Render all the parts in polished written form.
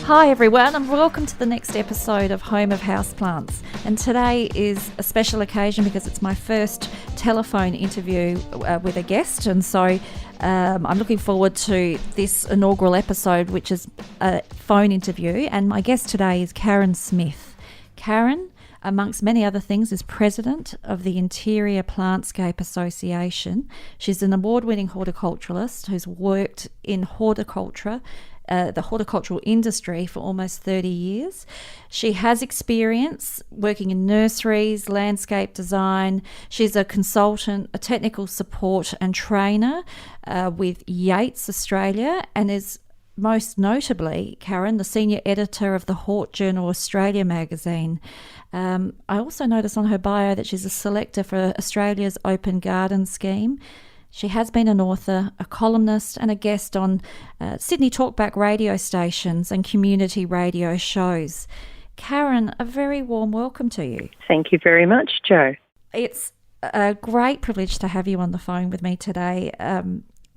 Hi everyone, and welcome to the next episode of Home of Houseplants. And today is a special occasion because it's my first telephone interview with a guest, and so I'm looking forward to this inaugural episode, which is a phone interview. And my guest today is Karen Smith. Karen, amongst many other things, is president of the Interior Plantscape Association. She's an award-winning horticulturalist who's worked in horticulture, the horticultural industry for almost 30 years. She has experience working in nurseries, landscape design. She's a consultant, a technical support and trainer with Yates Australia, and is most notably, Karen, the senior editor of the Hort Journal Australia magazine. I also noticed on her bio that she's a selector for Australia's Open Garden Scheme. She has been an author, a columnist and a guest on Sydney talkback radio stations and community radio shows. Karen, a very warm welcome to you. Thank you very much, Jo. It's a great privilege to have you on the phone with me today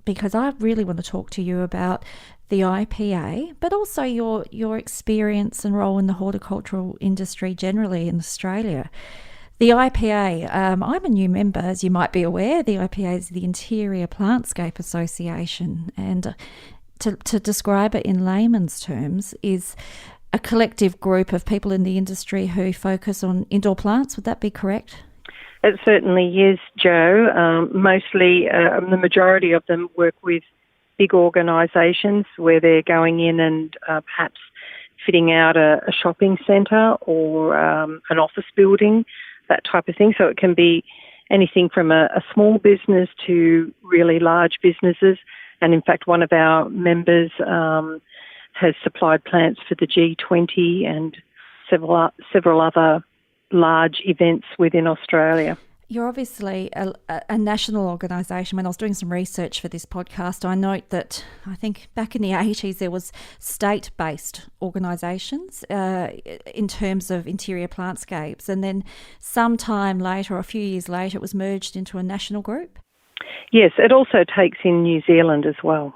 because I really want to talk to you about the IPA, but also your experience and role in the horticultural industry generally in Australia. The IPA, I'm a new member, as you might be aware. The IPA is the Interior Plantscape Association, and to describe it in layman's terms is a collective group of people in the industry who focus on indoor plants. Would that be correct? It certainly is, Jo. Mostly, the majority of them work with big organisations where they're going in and perhaps fitting out a shopping centre or an office building, that type of thing. So it can be anything from a small business to really large businesses. And in fact, one of our members has supplied plants for the G20 and several other large events within Australia. You're obviously a national organisation. When I was doing some research for this podcast, I note that I think back in the 80s there was state-based organisations in terms of interior plantscapes, and then sometime later, or a few years later, it was merged into a national group. Yes, it also takes in New Zealand as well.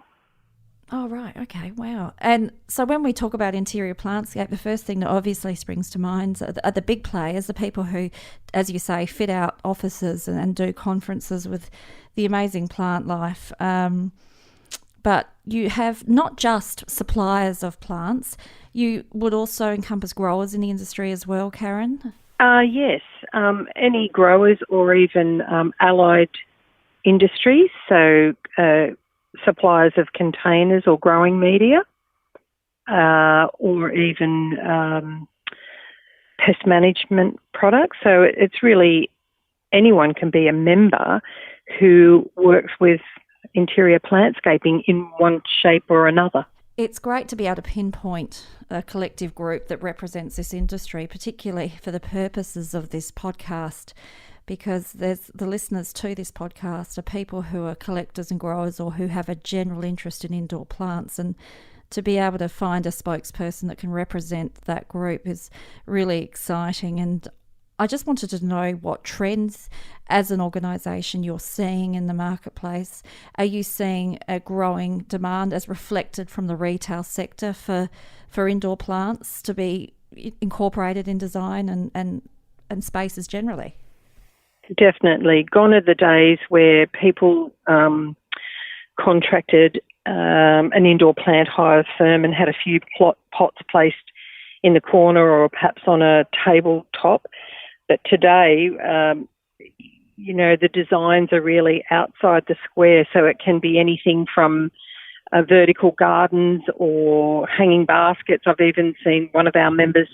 Oh, right. Okay. Wow. And so when we talk about interior plantscape, the first thing that obviously springs to mind are the big players, the people who, as you say, fit out offices and do conferences with the amazing plant life. But you have not just suppliers of plants, you would also encompass growers in the industry as well, Karen? Yes. Any growers or even allied industries, so suppliers of containers or growing media, or even pest management products. So it's really anyone can be a member who works with interior plantscaping in one shape or another. It's great to be able to pinpoint a collective group that represents this industry, particularly for the purposes of this podcast, because there's the listeners to this podcast are people who are collectors and growers or who have a general interest in indoor plants, and to be able to find a spokesperson that can represent that group is really exciting. And I just wanted to know what trends as an organisation you're seeing in the marketplace. Are you seeing a growing demand as reflected from the retail sector for indoor plants to be incorporated in design and spaces generally? Definitely. Gone are the days where people contracted an indoor plant hire firm and had a few pots placed in the corner or perhaps on a tabletop. But today, the designs are really outside the square, so it can be anything from vertical gardens or hanging baskets. I've even seen one of our members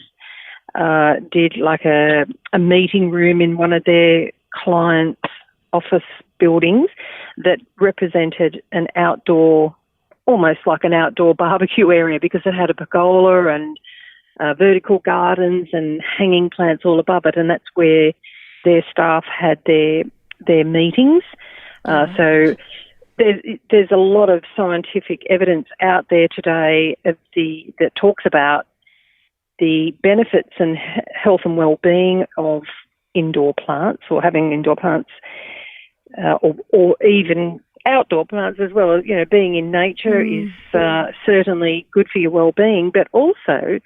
did like a meeting room in one of their clients' office buildings that represented an outdoor, almost like an outdoor barbecue area, because it had a pergola and vertical gardens and hanging plants all above it, and that's where their staff had their meetings. So there's a lot of scientific evidence out there today that talks about the benefits and health and well-being of indoor plants, or having indoor plants, or even outdoor plants as well. You know, being in nature is certainly good for your well-being, but also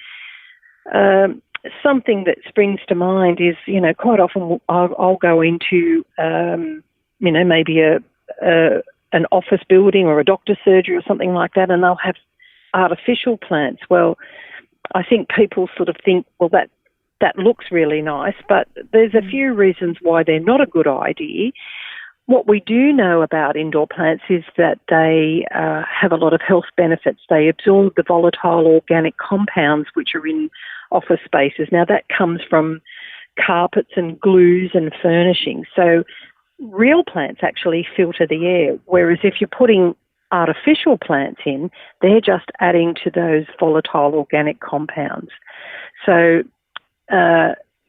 something that springs to mind is, you know, quite often I'll go into, you know, maybe an office building or a doctor's surgery or something like that, and they'll have artificial plants. Well, I think people sort of think, well, that looks really nice, but there's a few reasons why they're not a good idea. What we do know about indoor plants is that they have a lot of health benefits. They absorb the volatile organic compounds which are in office spaces. Now, that comes from carpets and glues and furnishings. So real plants actually filter the air, whereas if you're putting artificial plants in, they're just adding to those volatile organic compounds. So,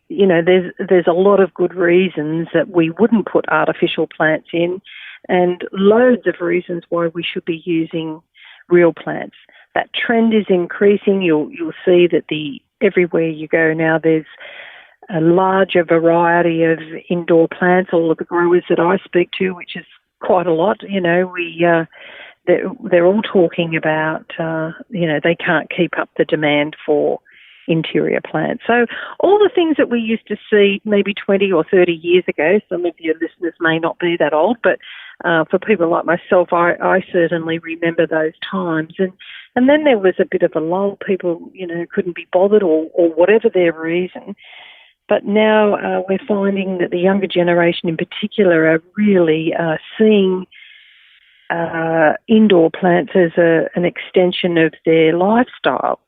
you know, there's a lot of good reasons that we wouldn't put artificial plants in, and loads of reasons why we should be using real plants. That trend is increasing. You'll see that everywhere you go now, there's a larger variety of indoor plants. All of the growers that I speak to, which is quite a lot, you know, they're all talking about, you know, they can't keep up the demand for interior plants. So all the things that we used to see maybe 20 or 30 years ago, some of your listeners may not be that old, but for people like myself, I certainly remember those times. And then there was a bit of a lull. People, you know, couldn't be bothered or whatever their reason. But now we're finding that the younger generation in particular are really seeing indoor plants as an extension of their lifestyle.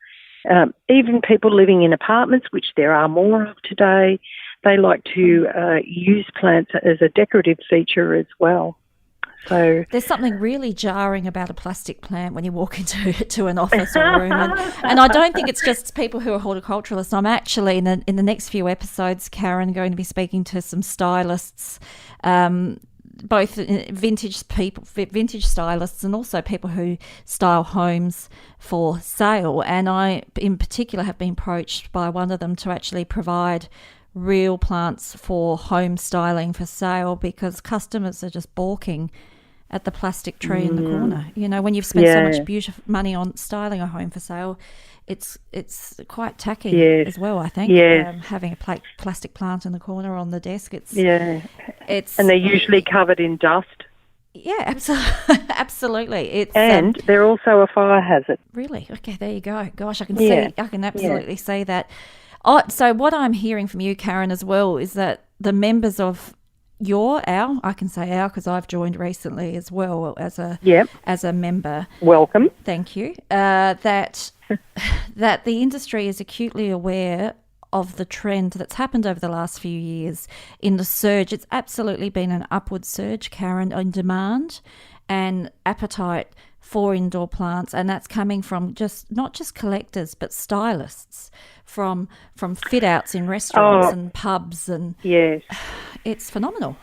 Even people living in apartments, which there are more of today, they like to use plants as a decorative feature as well. So there's something really jarring about a plastic plant when you walk into an office or room, and I don't think it's just people who are horticulturalists. I'm actually in the next few episodes, Karen, going to be speaking to some stylists, both vintage stylists and also people who style homes for sale. And I, in particular, have been approached by one of them to actually provide real plants for home styling for sale, because customers are just balking at the plastic tree in the corner. You know, when you've spent so much beautiful money on styling a home for sale, it's quite tacky as well, I think. Having a plastic plant in the corner on the desk, it's and they're usually covered in dust. Yeah, absolutely. And they're also a fire hazard. Really? Okay, there you go. Gosh, I can absolutely see that. Oh, so what I'm hearing from you, Karen, as well, is that the members of I can say our because I've joined recently as well as a member. Welcome. Thank you. That the industry is acutely aware of the trend that's happened over the last few years in the surge. It's absolutely been an upward surge, Karen, in demand and appetite for indoor plants, and that's coming from not just collectors but stylists, from fit outs in restaurants and pubs, and it's phenomenal.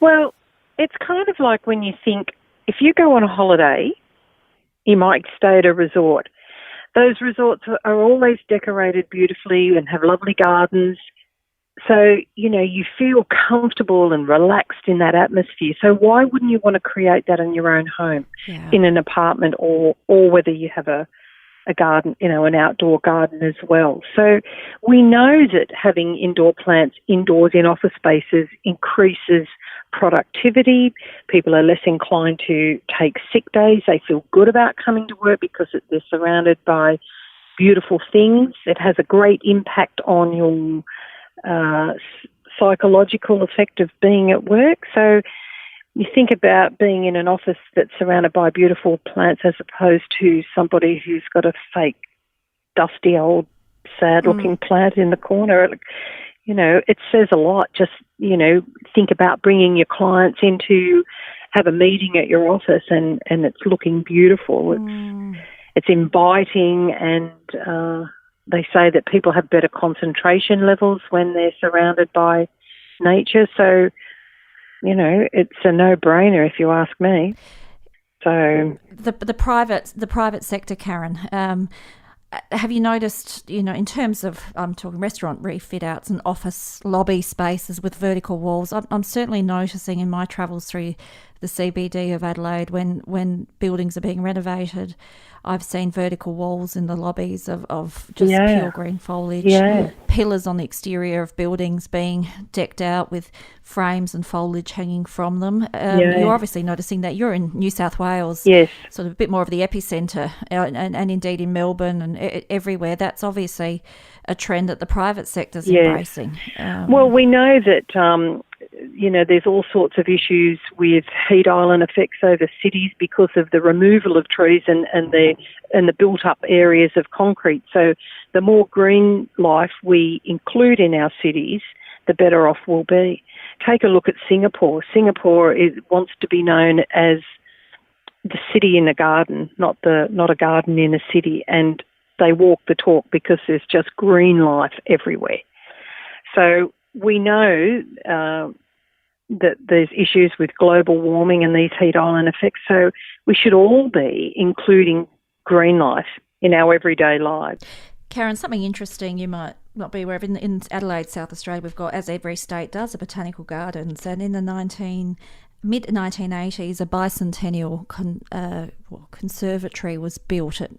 Well, it's kind of like when you think, if you go on a holiday, you might stay at a resort. Those resorts are always decorated beautifully and have lovely gardens. So, you know, you feel comfortable and relaxed in that atmosphere. So why wouldn't you want to create that in your own home, in an apartment, or whether you have a garden, you know, an outdoor garden as well. So we know that having indoor plants indoors in office spaces increases productivity. People are less inclined to take sick days. They feel good about coming to work because they're surrounded by beautiful things. It has a great impact on your psychological effect of being at work. So you think about being in an office that's surrounded by beautiful plants as opposed to somebody who's got a fake, dusty, old, sad-looking plant in the corner. You know, it says a lot. Just, you know, think about bringing your clients in to have a meeting at your office and it's looking beautiful. It's inviting, and they say that people have better concentration levels when they're surrounded by nature. So, you know, it's a no-brainer if you ask me. So the private sector, Karen, have you noticed, you know, in terms of, I'm talking restaurant refit outs and office lobby spaces with vertical walls, I'm certainly noticing in my travels through the CBD of Adelaide, when buildings are being renovated, I've seen vertical walls in the lobbies of just pure green foliage, pillars on the exterior of buildings being decked out with frames and foliage hanging from them. You're obviously noticing that. You're in New South Wales, sort of a bit more of the epicentre, and indeed in Melbourne and everywhere. That's obviously a trend that the private sector's embracing. Well, we know that there's all sorts of issues with heat island effects over cities because of the removal of trees and the built-up areas of concrete. So the more green life we include in our cities, the better off we'll be. Take a look at Singapore. Singapore wants to be known as the city in a garden, not a garden in a city, and they walk the talk because there's just green life everywhere. So we know that there's issues with global warming and these heat island effects, so we should all be including green life in our everyday lives. Karen, something interesting you might not be aware of, in Adelaide, South Australia, we've got, as every state does, a botanical gardens, and in the mid-1980s, a bicentennial conservatory was built at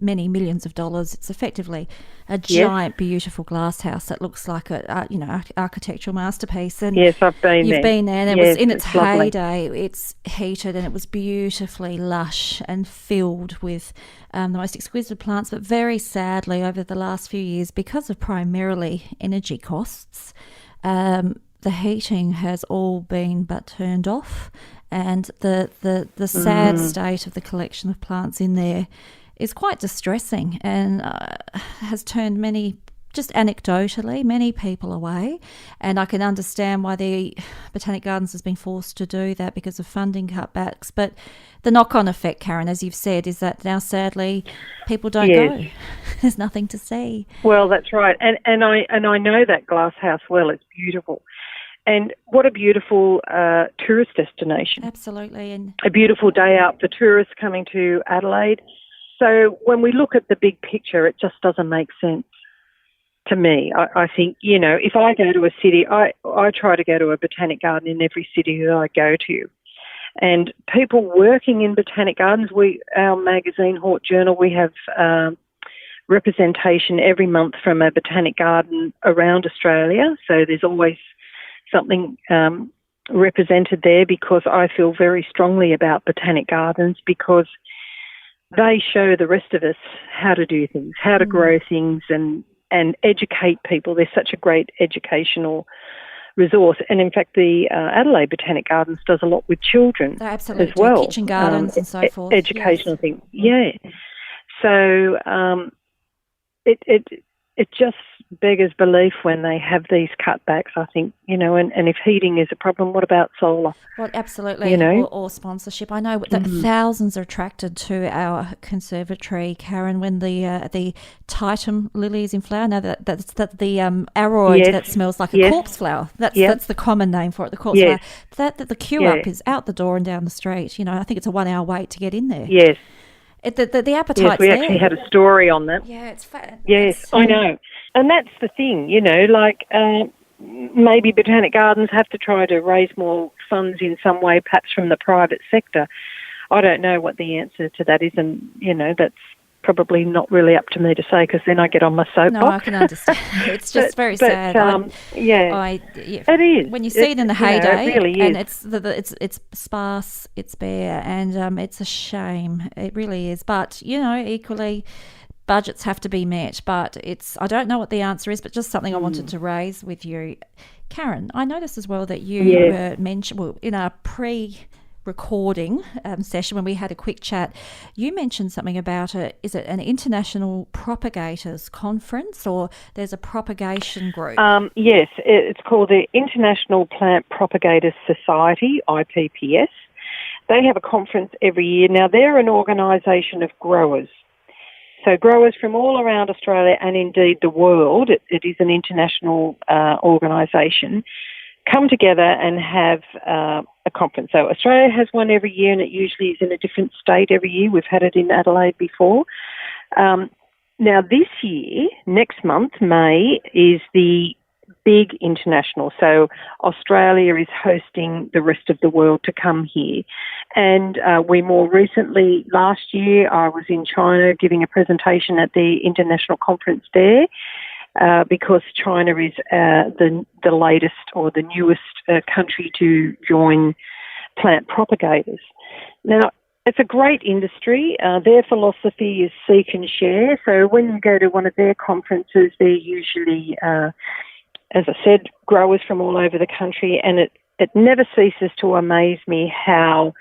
many millions of dollars. It's effectively a giant, beautiful glass house that looks like a architectural masterpiece. And yes, I've been there. You've been there, and it was in its heyday. Lovely. It's heated, and it was beautifully lush and filled with the most exquisite plants. But very sadly, over the last few years, because of primarily energy costs, the heating has all been but turned off, and the sad state of the collection of plants in there is quite distressing, and has turned many people away. And I can understand why the Botanic Gardens has been forced to do that because of funding cutbacks. But the knock-on effect, Karen, as you've said, is that now sadly people don't go. There's nothing to see. Well, that's right, and I know that glass house well. It's beautiful. And what a beautiful tourist destination. Absolutely. And a beautiful day out for tourists coming to Adelaide. So when we look at the big picture, it just doesn't make sense to me. I think, if I go to a city, I try to go to a botanic garden in every city that I go to. And people working in botanic gardens, our magazine, Hort Journal, we have representation every month from a botanic garden around Australia. So there's always something represented there, because I feel very strongly about botanic gardens, because they show the rest of us how to do things, how to grow things and educate people. They're such a great educational resource. And in fact, the Adelaide Botanic Gardens does a lot with children as well. Kitchen gardens and so forth. Educational things, So it just beggars belief when they have these cutbacks, I think, and if heating is a problem, what about solar? Well, absolutely, or sponsorship. I know that thousands are attracted to our conservatory, Karen, when the Titum lily is in flower. Now that's the aroid that smells like a corpse flower. That's the common name for it, the corpse flower. That the queue up is out the door and down the street. I think it's a 1 hour wait to get in there. Yes. The appetite's we there. actually had a story on that. Yeah, it's fat. Yes, I know. And that's the thing, maybe botanic gardens have to try to raise more funds in some way, perhaps from the private sector. I don't know what the answer to that is, and, that's probably not really up to me to say, because then I get on my soapbox. No, I can understand. It's just very sad. It is. When you see it in the heyday, it really is. And it's sparse, it's bare, and it's a shame. It really is. But equally, budgets have to be met. But I don't know what the answer is, but just something I wanted to raise with you, Karen. I noticed as well that you mentioned in our recording session when we had a quick chat, you mentioned something about is it an International Propagators conference, or there's a propagation group? Yes, it's called the International Plant Propagators Society, IPPS. They have a conference every year. Now, they're an organisation of growers. So growers from all around Australia and indeed the world, it is an international organisation, come together and have a conference. So Australia has one every year, and it usually is in a different state every year. We've had it in Adelaide before. Now this year, next month, May, is the big international. So Australia is hosting the rest of the world to come here. And we more recently, last year, I was in China giving a presentation at the international conference there because China is the latest or the newest country to join plant propagators. Now, it's a great industry. Their philosophy is seek and share. So when you go to one of their conferences, they're usually, as I said, growers from all over the country. And it never ceases to amaze me how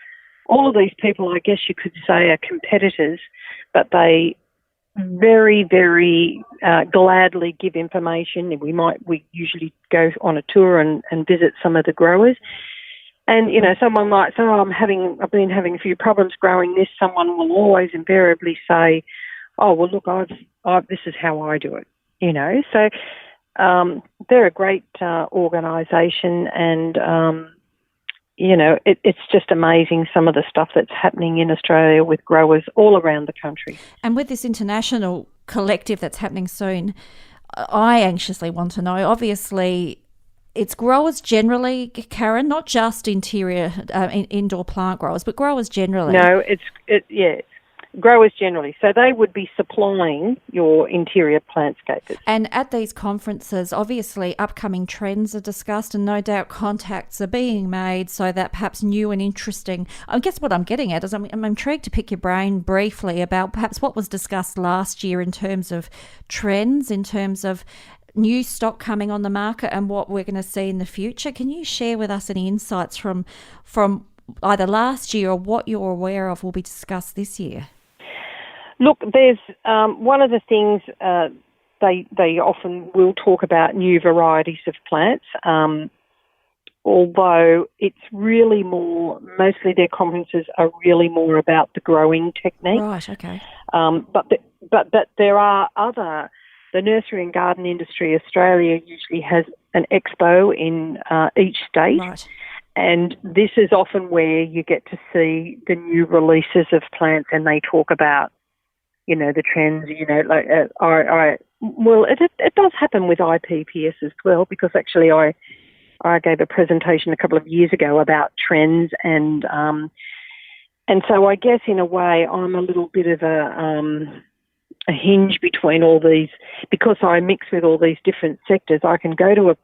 all of these people, I guess you could say, are competitors, but they very, very gladly give information. We usually go on a tour and visit some of the growers. And, you know, someone might say, I've been having a few problems growing this. Someone will always invariably say, oh, well, look, this is how I do it, you know. So they're a great organisation and, you know, it's just amazing some of the stuff that's happening in Australia with growers all around the country. And with this international collective that's happening soon, I anxiously want to know, obviously, it's growers generally, Karen, not just interior, indoor plant growers, but growers generally. No, growers generally. So they would be supplying your interior plantscapers. And at these conferences, obviously, upcoming trends are discussed and no doubt contacts are being made so that perhaps new and interesting. I guess what I'm getting at is I'm intrigued to pick your brain briefly about perhaps what was discussed last year in terms of trends, in terms of new stock coming on the market and what we're going to see in the future. Can you share with us any insights from either last year or what you're aware of will be discussed this year? Look, there's one of the things they often will talk about new varieties of plants, although it's really mostly their conferences are really more about the growing technique. Right, okay. But there are the nursery and garden industry, Australia usually has an expo in each state. Right. And this is often where you get to see the new releases of plants and they talk about, you know, the trends, you know, like it does happen with IPPS as well, because actually I gave a presentation a couple of years ago about trends and so I guess in a way I'm a little bit of a hinge between all these, because I mix with all these different sectors. I can go to an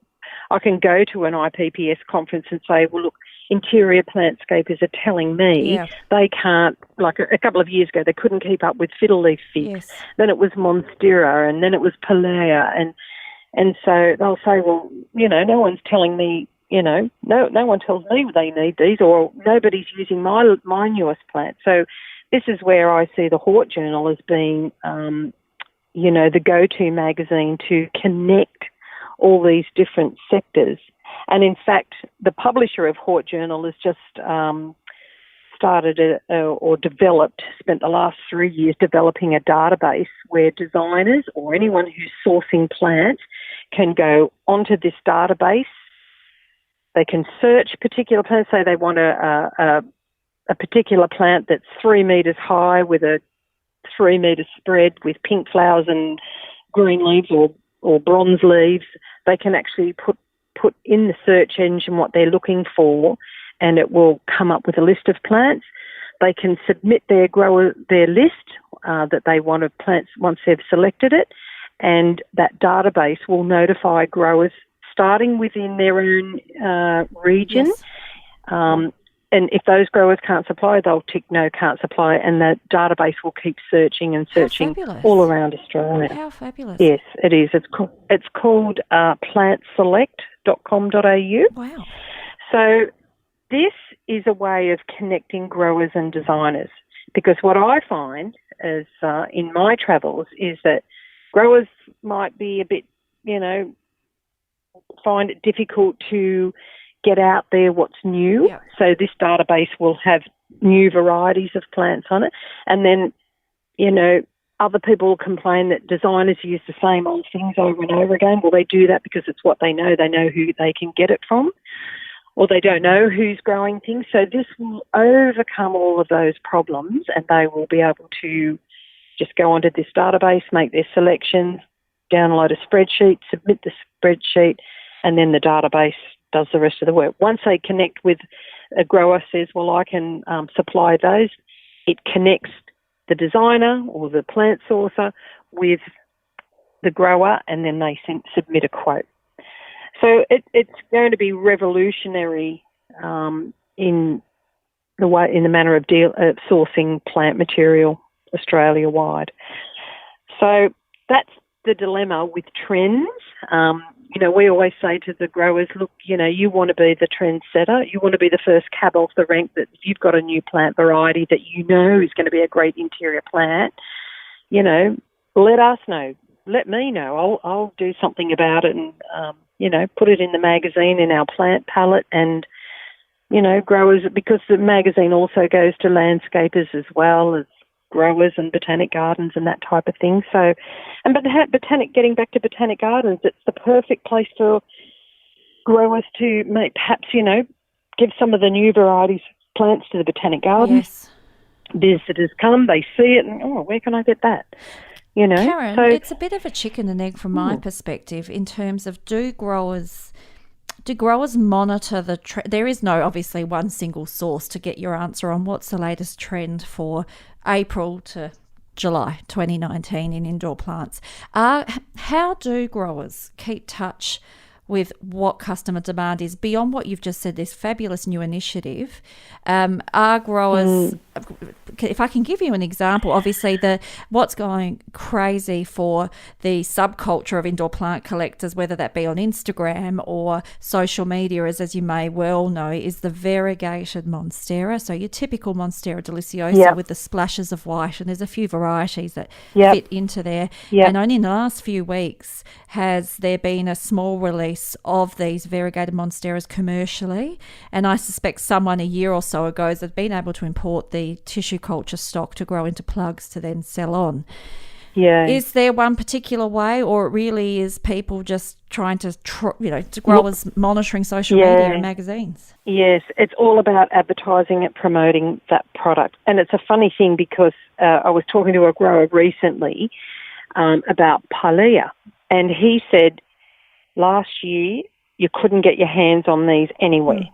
IPPS conference and say, well, look, interior plantscapers are telling me they can't, like a couple of years ago, they couldn't keep up with fiddle leaf figs. Yes. Then it was monstera and then it was palea. And so they'll say, well, you know, no one's telling me, you know, no one tells me they need these, or nobody's using my newest plant. So this is where I see the Hort Journal as being, you know, the go-to magazine to connect all these different sectors. And in fact, the publisher of Hort Journal has just spent the last 3 years developing a database where designers or anyone who's sourcing plants can go onto this database. They can search particular plants, say they want a particular plant that's 3 metres high with a 3 metre spread with pink flowers and green leaves or bronze leaves. They can actually put in the search engine what they're looking for and it will come up with a list of plants. They can submit their list that they want of plants once they've selected it, and that database will notify growers starting within their own region. Yes. And if those growers can't supply, they'll tick no, can't supply, and the database will keep searching and searching all around Australia. How fabulous. Yes, it is. It's called plantselect.com.au. Wow. So this is a way of connecting growers and designers, because what I find is in my travels is that growers might be a bit, you know, find it difficult to get out there what's new. Yeah. So this database will have new varieties of plants on it. And then, you know, other people will complain that designers use the same old things over and over again. Well, they do that because it's what they know. They know who they can get it from, or they don't know who's growing things. So this will overcome all of those problems, and they will be able to just go onto this database, make their selections, download a spreadsheet, submit the spreadsheet, and then the database does the rest of the work. Once they connect with a grower says, well, I can supply those, it connects the designer or the plant sourcer with the grower, and then they submit a quote. So it's going to be revolutionary in the manner of sourcing plant material Australia-wide. So that's the dilemma with trends. We always say to the growers, look, you want to be the trendsetter. You want to be the first cab off the rank, that if you've got a new plant variety that you know is going to be a great interior plant, let us know. Let me know. I'll do something about it and, put it in the magazine in our plant palette, and, growers, because the magazine also goes to landscapers as well as growers and botanic gardens and that type of thing. So, getting back to botanic gardens, it's the perfect place for growers to perhaps, give some of the new varieties of plants to the botanic gardens. Yes. Visitors come, they see it, and, where can I get that? Karen, so it's a bit of a chicken and egg from my perspective in terms of do growers monitor the trend? There is no, obviously, one single source to get your answer on what's the latest trend for April to July 2019 in indoor plants. How do growers keep touch with what customer demand is beyond what you've just said, this fabulous new initiative? Are growers, if I can give you an example, obviously what's going crazy for the subculture of indoor plant collectors, whether that be on Instagram or social media, as you may well know, is the variegated Monstera. So your typical Monstera deliciosa with the splashes of white, and there's a few varieties that fit into there. And only in the last few weeks has there been a small release of these variegated Monsteras commercially, and I suspect someone a year or so ago has been able to import the tissue culture stock to grow into plugs to then sell on. Yeah. Is there one particular way, or it really is people just trying to, growers monitoring social media and magazines? Yes, it's all about advertising and promoting that product. And it's a funny thing because I was talking to a grower recently about Pilea, and he said last year you couldn't get your hands on these anywhere.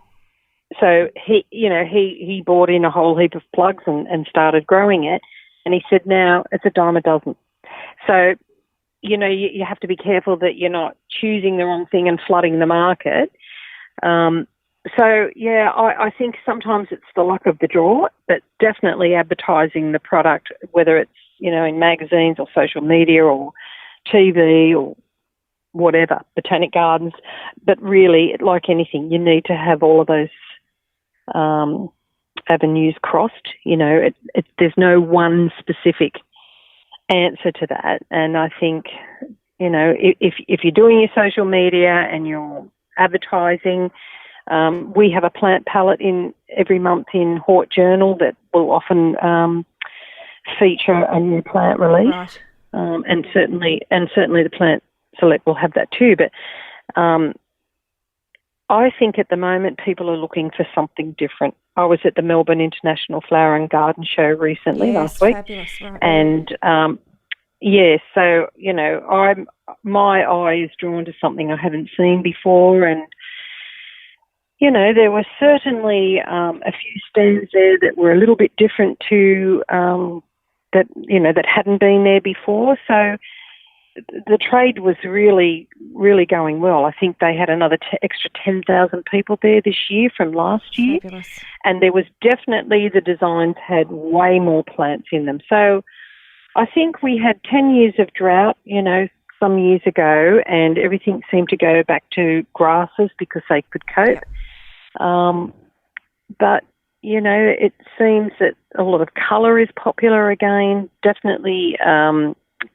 So he bought in a whole heap of plugs and started growing it, and he said now it's a dime a dozen. So, you have to be careful that you're not choosing the wrong thing and flooding the market. I think sometimes it's the luck of the draw, but definitely advertising the product, whether it's, in magazines or social media or TV or whatever, botanic gardens. But really, like anything, you need to have all of those avenues crossed. There's no one specific answer to that. And I think, if you're doing your social media and you're advertising, we have a plant palette in every month in Hort Journal that will often feature a new plant release. Right. And certainly the Plant Select will have that too. But I think at the moment people are looking for something different. I was at the Melbourne International Flower and Garden Show recently last week. Fabulous, right. And my eye is drawn to something I haven't seen before, and there were certainly a few stands there that were a little bit different to that hadn't been there before. So the trade was really, really going well. I think they had another extra 10,000 people there this year from last year. Fabulous. And there was definitely, the designs had way more plants in them. So I think we had 10 years of drought, some years ago, and everything seemed to go back to grasses because they could cope. But, it seems that a lot of colour is popular again, definitely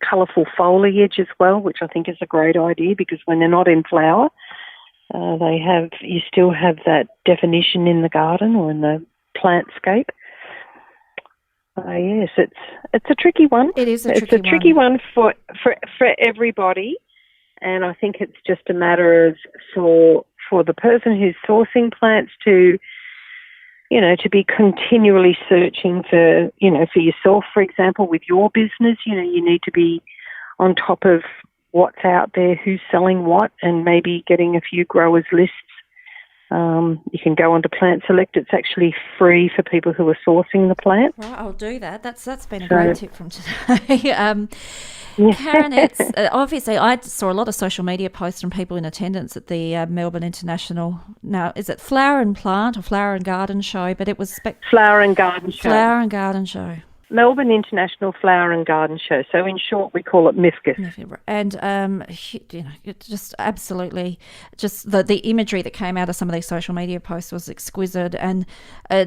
colourful foliage as well, which I think is a great idea, because when they're not in flower, you still have that definition in the garden or in the plantscape. Yes, it's a tricky one. It is It's a tricky one for everybody, and I think it's just a matter of for the person who's sourcing plants to be continually searching for yourself, for example, with your business. You need to be on top of what's out there, who's selling what, and maybe getting a few growers' lists. You can go onto Plant Select. It's actually free for people who are sourcing the plants. Right, I'll do that. That's been a great tip from today. Karen, it's obviously I saw a lot of social media posts from people in attendance at the Melbourne International. Now, is it Flower and Plant or Flower and Garden Show? But it was Flower and Garden Show. Flower and Garden Show. Melbourne International Flower and Garden Show. So in short, we call it MIFGS. And it's just absolutely, just the imagery that came out of some of these social media posts was exquisite, and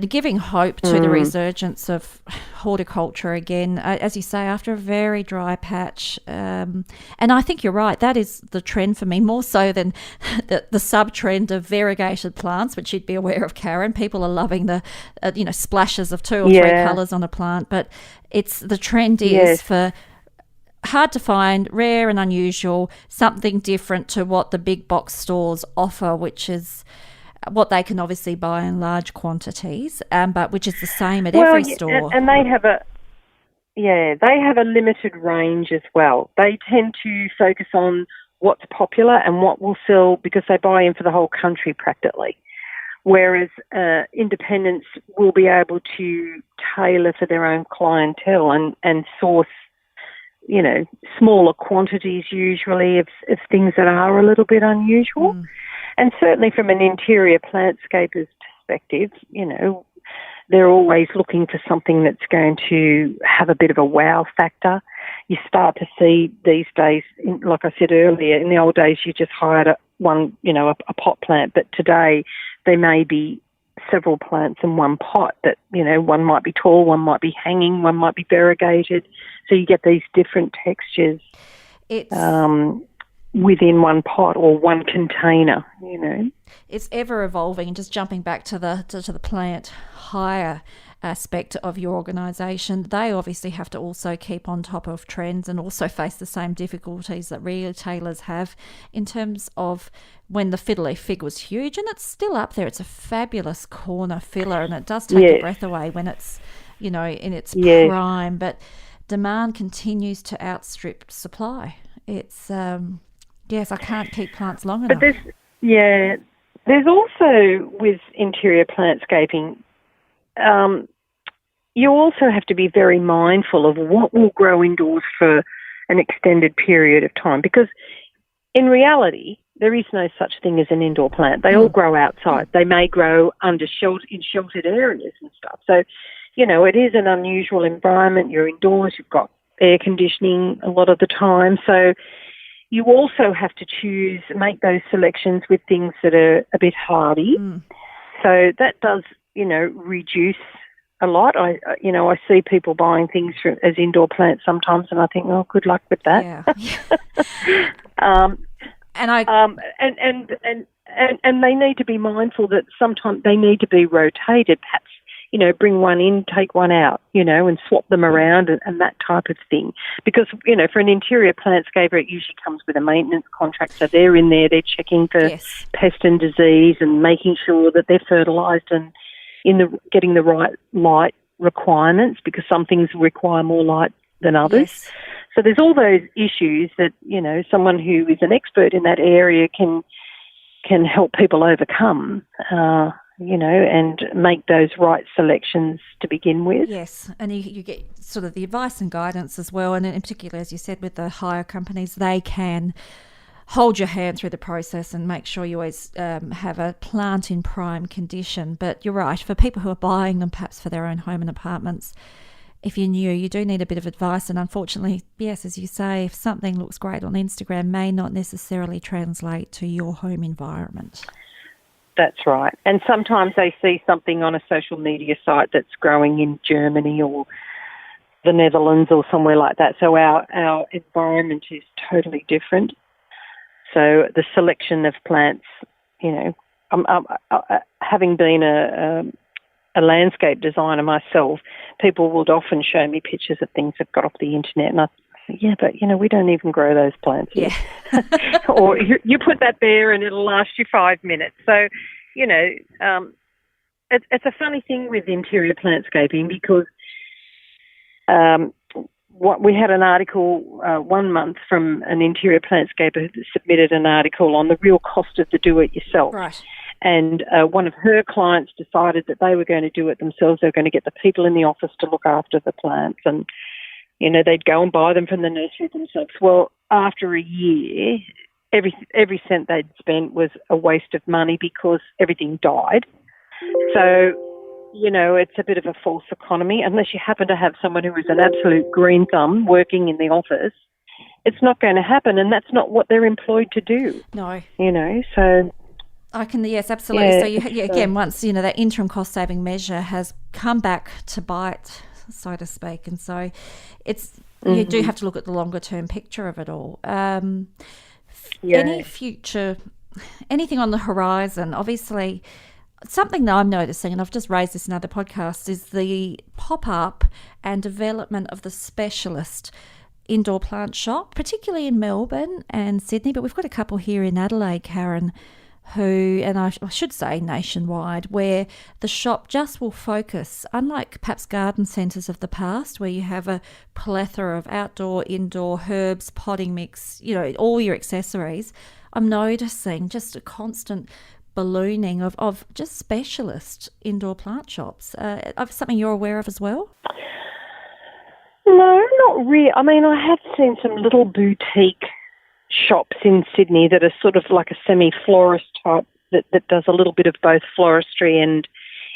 giving hope to the resurgence of horticulture again. As you say, after a very dry patch, and I think you're right. That is the trend for me, more so than the sub trend of variegated plants, which you'd be aware of, Karen. People are loving the splashes of 2 or 3 colours on a plant, but it's the trend is for hard to find, rare and unusual, something different to what the big box stores offer, which is what they can obviously buy in large quantities, but which is the same at every store. And they have a limited range as well. They tend to focus on what's popular and what will sell because they buy in for the whole country practically. Whereas independents will be able to tailor for their own clientele and source, smaller quantities usually of things that are a little bit unusual. And certainly from an interior plantscaper's perspective, they're always looking for something that's going to have a bit of a wow factor. You start to see these days, like I said earlier, in the old days you just hired a pot plant, but today there may be several plants in one pot that, one might be tall, one might be hanging, one might be variegated. So you get these different textures within one pot or one container, It's ever evolving, and just jumping back to the plant hire aspect of your organisation, they obviously have to also keep on top of trends and also face the same difficulties that retailers have in terms of when the fiddle-leaf fig was huge, and it's still up there. It's a fabulous corner filler, and it does take the breath away when it's, in its prime, but demand continues to outstrip supply. It's, I can't keep plants long enough. But there's also, with interior plantscaping, you also have to be very mindful of what will grow indoors for an extended period of time, because in reality, there is no such thing as an indoor plant. They all grow outside. They may grow in sheltered areas and stuff. So, it is an unusual environment. You're indoors. You've got air conditioning a lot of the time. So you also have to make those selections with things that are a bit hardy. So that does, reduce a lot. I see people buying things as indoor plants sometimes, and I think, oh, good luck with that. And they need to be mindful that sometimes they need to be rotated. Perhaps, bring one in, take one out, and swap them around and that type of thing. Because, for an interior plantscaper, it usually comes with a maintenance contract. So they're in there, they're checking for pest and disease and making sure that they're fertilised and getting the right light requirements, because some things require more light than others. So there's all those issues that, someone who is an expert in that area can help people overcome, and make those right selections to begin with. Yes, and you get sort of the advice and guidance as well, and in particular, as you said, with the hire companies, they can hold your hand through the process and make sure you always have a plant in prime condition. But you're right, for people who are buying them perhaps for their own home and apartments, if you're new, you do need a bit of advice. And unfortunately, yes, as you say, if something looks great on Instagram, may not necessarily translate to your home environment. That's right. And sometimes they see something on a social media site that's growing in Germany or the Netherlands or somewhere like that. So our environment is totally different. So the selection of plants, having been a landscape designer myself, people would often show me pictures of things they've got off the internet, and I think, but we don't even grow those plants. Yeah. Or you put that there and it'll last you 5 minutes. So, it's a funny thing with interior plantscaping, because we had an article 1 month from an interior plantscaper who submitted an article on the real cost of the do-it-yourself. Right. And one of her clients decided that they were going to do it themselves. They were going to get the people in the office to look after the plants, and they'd go and buy them from the nursery themselves. Well, after a year, every cent they'd spent was a waste of money because everything died. So, it's a bit of a false economy. Unless you happen to have someone who is an absolute green thumb working in the office, it's not going to happen, and that's not what they're employed to do. No. So... I can, yes, absolutely. So again, once, that interim cost saving measure has come back to bite, so to speak. And so you do have to look at the longer term picture of it all. Any future, anything on the horizon, obviously something that I'm noticing, and I've just raised this in other podcasts, is the pop-up and development of the specialist indoor plant shop, particularly in Melbourne and Sydney, but we've got a couple here in Adelaide, Karen, who, and I should say nationwide, where the shop just will focus, unlike perhaps garden centres of the past, where you have a plethora of outdoor, indoor herbs, potting mix, all your accessories. I'm noticing just a constant ballooning of just specialist indoor plant shops. Something you're aware of as well? No, not really. I mean, I have seen some little boutique shops in Sydney that are sort of like a semi-florist type that does a little bit of both floristry and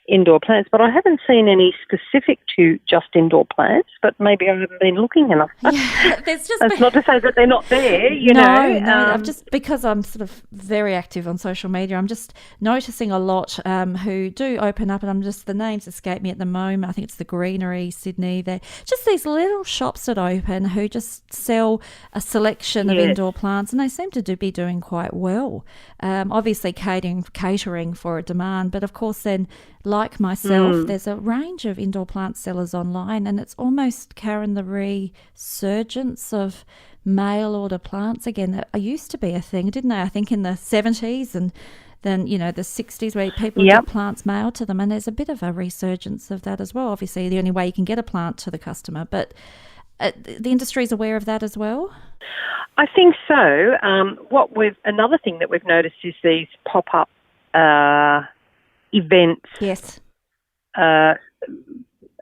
indoor plants, but I haven't seen any specific to just indoor plants, but maybe I haven't been looking enough. Yeah, there's just That's not to say that they're not there, No, I've just, because I'm sort of very active on social media, I'm just noticing a lot who do open up, and the names escape me at the moment. I think it's the Greenery, Sydney. They're just these little shops that open who just sell a selection of indoor plants, and they seem to be doing quite well. Obviously catering for a demand, but of course then, like myself, there's a range of indoor plant sellers online, and it's almost, Karen, the resurgence of mail order plants again. That used to be a thing, didn't they? I think in the 70s and then, the 60s, where people get plants mailed to them, and there's a bit of a resurgence of that as well. Obviously, the only way you can get a plant to the customer, but the industry's aware of that as well? I think so. Another thing that we've noticed is these pop-up events,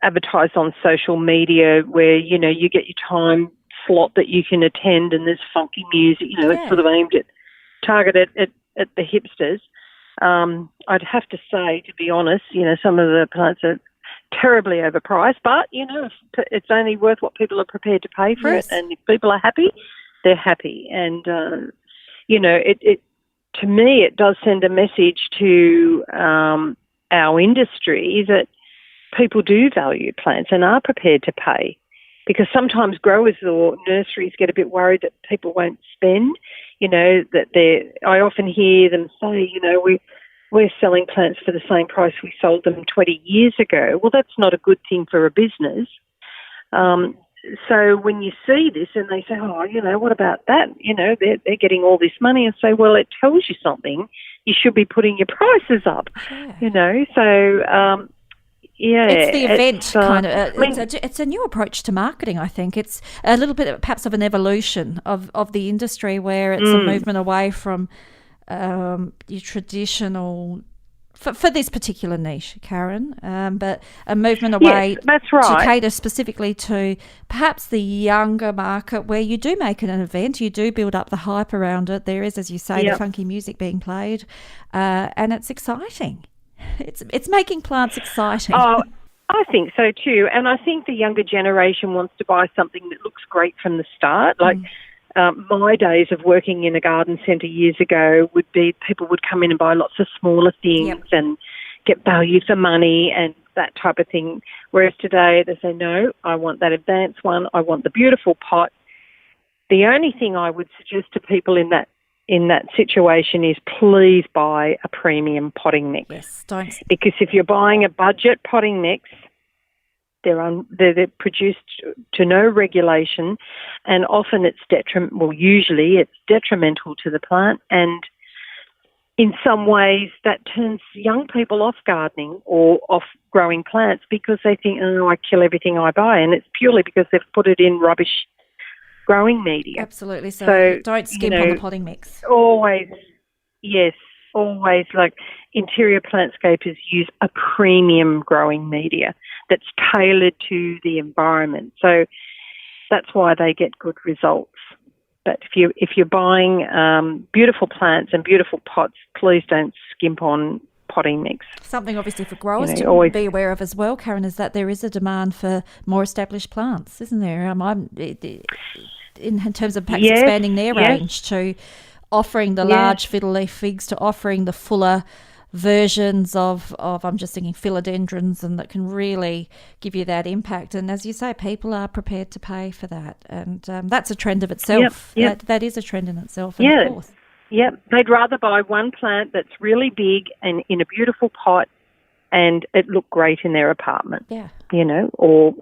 advertised on social media, where you get your time slot that you can attend, and there's funky music. It's sort of aimed at targeted at the hipsters. I'd have to say, to be honest, some of the plants are terribly overpriced, but it's only worth what people are prepared to pay for it, and if people are happy, they're happy. And it to me, it does send a message to our industry that people do value plants and are prepared to pay, because sometimes growers or nurseries get a bit worried that people won't spend. I often hear them say, we're selling plants for the same price we sold them 20 years ago. Well, that's not a good thing for a business. So when you see this and they say, what about that? They're getting all this money, and say, well, it tells you something. You should be putting your prices up, So, it's the event kind of. It's a new approach to marketing, I think. It's a little bit perhaps of an evolution of the industry, where it's a movement away from your traditional, for this particular niche, Karen, but a movement away to cater specifically to perhaps the younger market, where you do make it an event, you do build up the hype around it. There is, as you say, the funky music being played, and it's exciting. It's making plants exciting. Oh, I think so too, and I think the younger generation wants to buy something that looks great from the start. Like my days of working in a garden centre years ago would be people would come in and buy lots of smaller things and get value for money and that type of thing. Whereas today they say, no, I want that advanced one. I want the beautiful pot. The only thing I would suggest to people in that situation is please buy a premium potting mix. Yes, don't. Because if you're buying a budget potting mix, they're produced to no regulation, and often usually it's detrimental to the plant, and in some ways that turns young people off gardening or off growing plants because they think, oh, I kill everything I buy. And it's purely because they've put it in rubbish growing media. Absolutely. So don't skimp on the potting mix. Always, yes, always. Like Interior Plantscapers use a premium growing media that's tailored to the environment. So that's why they get good results. But if you're buying beautiful plants and beautiful pots, please don't skimp on potting mix. Something obviously for growers to be aware of as well, Karen, is that there is a demand for more established plants, isn't there? In terms of perhaps expanding their range to offering the large fiddle leaf figs to offering the fuller versions of I'm just thinking philodendrons, and that can really give you that impact. And as you say, people are prepared to pay for that, and that's a trend of itself. Yep. That is a trend in itself. And of course. Yep. They'd rather buy one plant that's really big and in a beautiful pot, and it look great in their apartment. Yeah. Or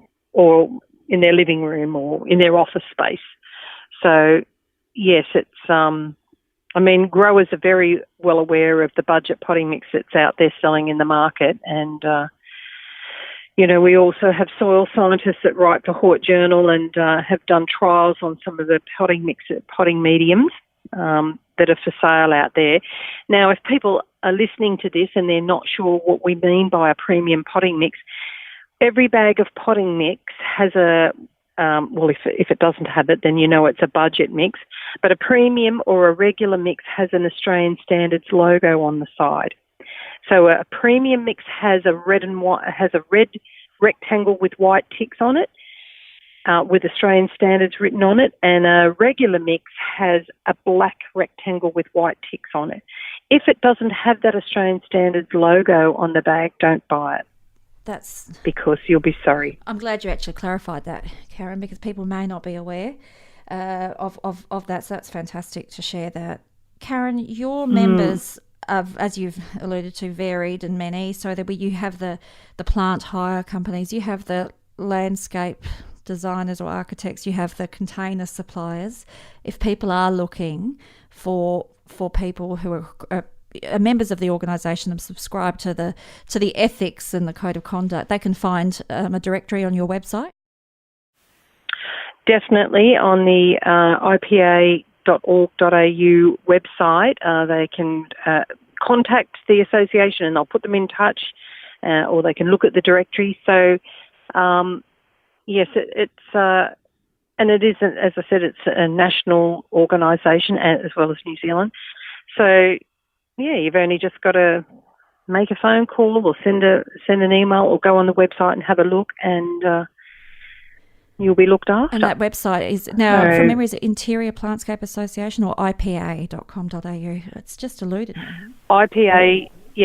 in their living room or in their office space. So yes, it's growers are very well aware of the budget potting mix that's out there selling in the market. And, we also have soil scientists that write for Hort Journal and have done trials on some of the potting mediums that are for sale out there. Now, if people are listening to this and they're not sure what we mean by a premium potting mix, every bag of potting mix has a if it doesn't have it, then it's a budget mix. But a premium or a regular mix has an Australian Standards logo on the side. So a premium mix has a red rectangle with white ticks on it, with Australian Standards written on it, and a regular mix has a black rectangle with white ticks on it. If it doesn't have that Australian Standards logo on the bag, don't buy it. That's because you'll be sorry. I'm glad you actually clarified that, Karen, because people may not be aware of that. So that's fantastic to share that. Karen, your members, as you've alluded to, varied and many. So you have the plant hire companies, you have the landscape designers or architects, you have the container suppliers. If people are looking for people who are members of the organisation and subscribe to the ethics and the code of conduct, they can find a directory on your website? Definitely on the ipa.org.au website. They can contact the association and I'll put them in touch, or they can look at the directory. So, yes, it's and it is, as I said, it's a national organisation as well as New Zealand. So, yeah, you've only just got to make a phone call or send an email or go on the website and have a look, and you'll be looked after. And that website is now, from memory, is it Interior Plantscape Association or ipa.com.au? It's just eluded me. ipa.org.au.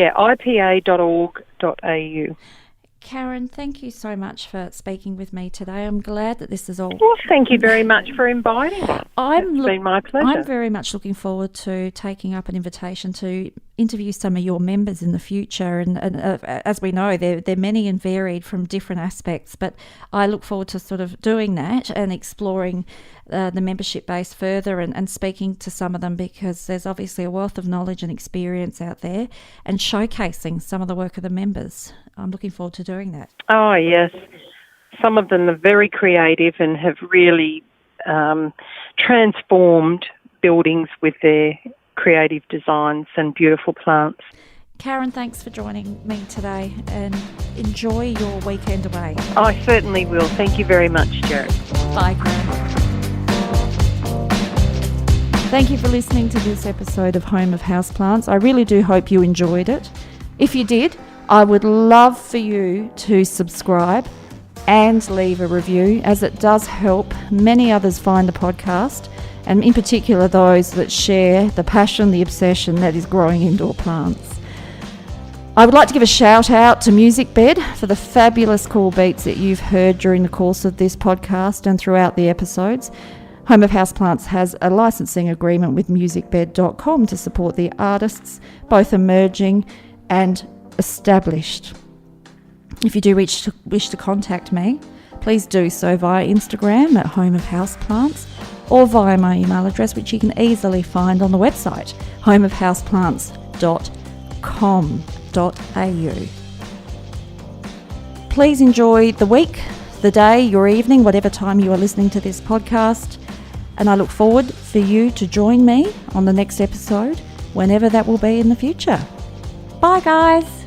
Karen, thank you so much for speaking with me today. I'm glad that this is all... Well, thank you very much for inviting me. It's been my pleasure. I'm very much looking forward to taking up an invitation to interview some of your members in the future. And as we know, they're many and varied from different aspects. But I look forward to sort of doing that and exploring the membership base further and speaking to some of them, because there's obviously a wealth of knowledge and experience out there, and showcasing some of the work of the members. I'm looking forward to doing that. Oh, yes. Some of them are very creative and have really transformed buildings with their creative designs and beautiful plants. Karen, thanks for joining me today, and enjoy your weekend away. I certainly will. Thank you very much, Jared. Bye, Karen. Thank you for listening to this episode of Home of Houseplants. I really do hope you enjoyed it. If you did, I would love for you to subscribe and leave a review, as it does help many others find the podcast, and in particular those that share the passion, the obsession that is growing indoor plants. I would like to give a shout out to Music Bed for the fabulous cool beats that you've heard during the course of this podcast and throughout the episodes. Home of Houseplants has a licensing agreement with musicbed.com to support the artists, both emerging and established. If you do wish to contact me, please do so via Instagram at Home of Houseplants, or via my email address, which you can easily find on the website, homeofhouseplants.com. Please enjoy the week, the day, your evening, whatever time you are listening to this podcast. And I look forward for you to join me on the next episode, whenever that will be in the future. Bye, guys.